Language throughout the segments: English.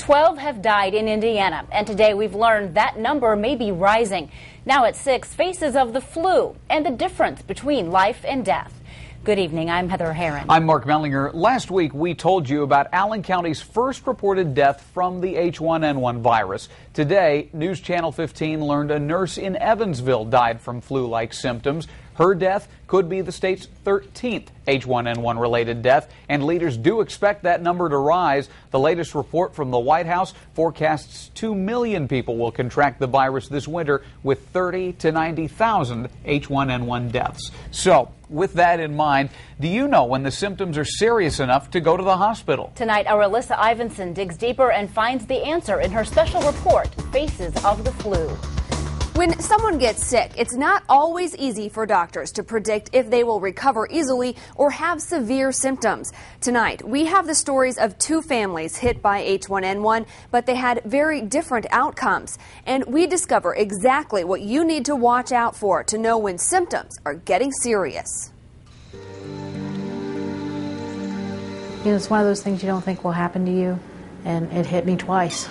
12 have died in Indiana, and today we've learned that number may be rising. Now at 6, faces of the flu and the difference between life and death. Good evening, I'm Heather Herron. I'm Mark Mellinger. Last week we told you about Allen County's first reported death from the H1N1 virus. Today, News Channel 15 learned a nurse in Evansville died from flu-like symptoms. Her death could be the state's 13th H1N1 related death, and leaders do expect that number to rise. The latest report from the White House forecasts 2 million people will contract the virus this winter, with 30 to 90,000 H1N1 deaths. So, with that in mind, do you know when the symptoms are serious enough to go to the hospital? Tonight, our Alyssa Ivinson digs deeper and finds the answer in her special report, Faces of the Flu. When someone gets sick, it's not always easy for doctors to predict if they will recover easily or have severe symptoms. Tonight, we have the stories of 2 families hit by H1N1, but they had very different outcomes. And we discover exactly what you need to watch out for to know when symptoms are getting serious. You know, it's one of those things you don't think will happen to you, and it hit me twice.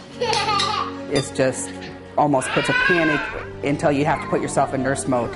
It's just almost puts a panic until you have to put yourself in nurse mode.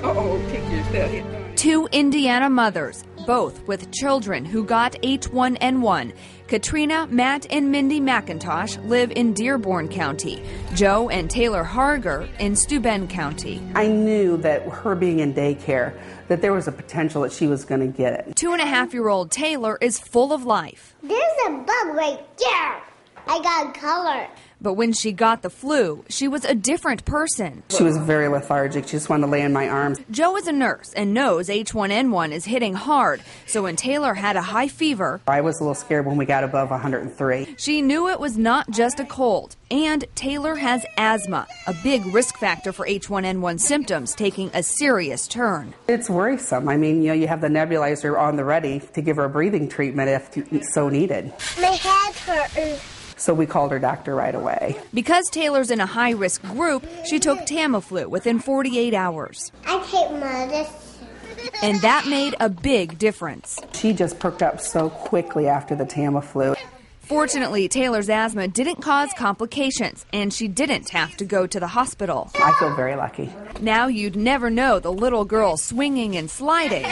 Kick yourself. 2 Indiana mothers, both with children who got H1N1. Katrina, Matt, and Mindy McIntosh live in Dearborn County. Joe and Taylor Harger in Steuben County. I knew that her being in daycare, that there was a potential that she was going to get it. 2.5-year-old Taylor is full of life. There's a bug right there. I got color. But when she got the flu, she was a different person. She was very lethargic. She just wanted to lay in my arms. Joe is a nurse and knows H1N1 is hitting hard. So when Taylor had a high fever, I was a little scared when we got above 103. She knew it was not just a cold. And Taylor has asthma, a big risk factor for H1N1 symptoms taking a serious turn. It's worrisome. I mean, you have the nebulizer on the ready to give her a breathing treatment if so needed. My head hurts. So we called her doctor right away. Because Taylor's in a high-risk group, she took Tamiflu within 48 hours. I take medicine. And that made a big difference. She just perked up so quickly after the Tamiflu. Fortunately, Taylor's asthma didn't cause complications, and she didn't have to go to the hospital. I feel very lucky. Now you'd never know the little girl swinging and sliding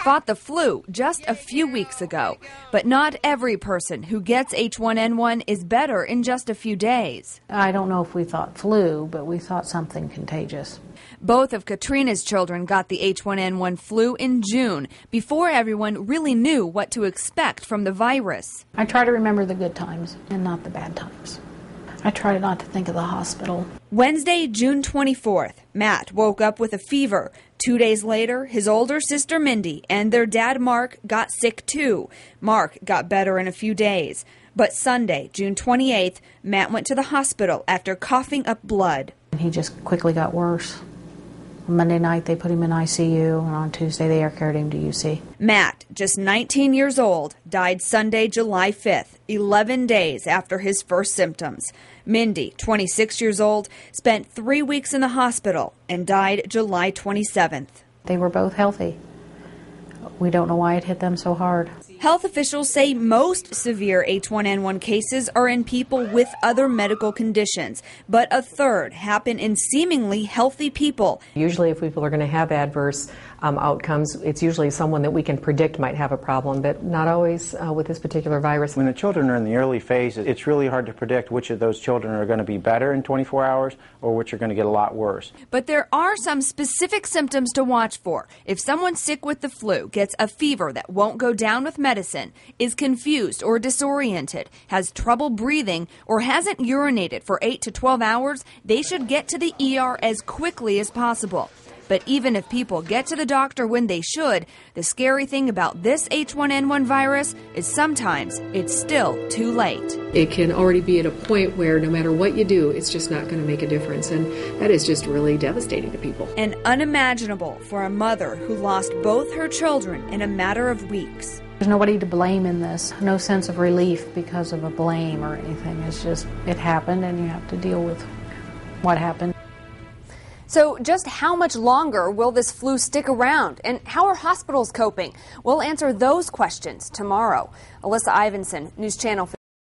fought the flu just a few weeks ago. But not every person who gets H1N1 is better in just a few days. I don't know if we thought flu, but we thought something contagious. Both of Katrina's children got the H1N1 flu in June, before everyone really knew what to expect from the virus. I try to remember the good times and not the bad times. I try not to think of the hospital. Wednesday, June 24th, Matt woke up with a fever. 2 days later, his older sister Mindy and their dad Mark got sick too. Mark got better in a few days. But Sunday, June 28th, Matt went to the hospital after coughing up blood. He just quickly got worse. On Monday night, they put him in ICU, and on Tuesday, they air carried him to UC. Matt, just 19 years old, died Sunday, July 5th, 11 days after his first symptoms. Mindy, 26 years old, spent 3 weeks in the hospital and died July 27th. They were both healthy. We don't know why it hit them so hard. Health officials say most severe H1N1 cases are in people with other medical conditions, but a third happen in seemingly healthy people. Usually if people are going to have adverse outcomes, it's usually someone that we can predict might have a problem, but not always with this particular virus. When the children are in the early phases, it's really hard to predict which of those children are going to be better in 24 hours or which are going to get a lot worse. But there are some specific symptoms to watch for. If someone sick with the flu gets a fever that won't go down with medicine, is confused or disoriented, has trouble breathing, or hasn't urinated for 8 to 12 hours, they should get to the ER as quickly as possible. But even if people get to the doctor when they should, the scary thing about this H1N1 virus is sometimes it's still too late. It can already be at a point where no matter what you do, it's just not going to make a difference. And that is just really devastating to people. And unimaginable for a mother who lost both her children in a matter of weeks. There's nobody to blame in this. No sense of relief because of a blame or anything. It's just, it happened and you have to deal with what happened. So just how much longer will this flu stick around? And how are hospitals coping? We'll answer those questions tomorrow. Alyssa Ivinson, News Channel 15.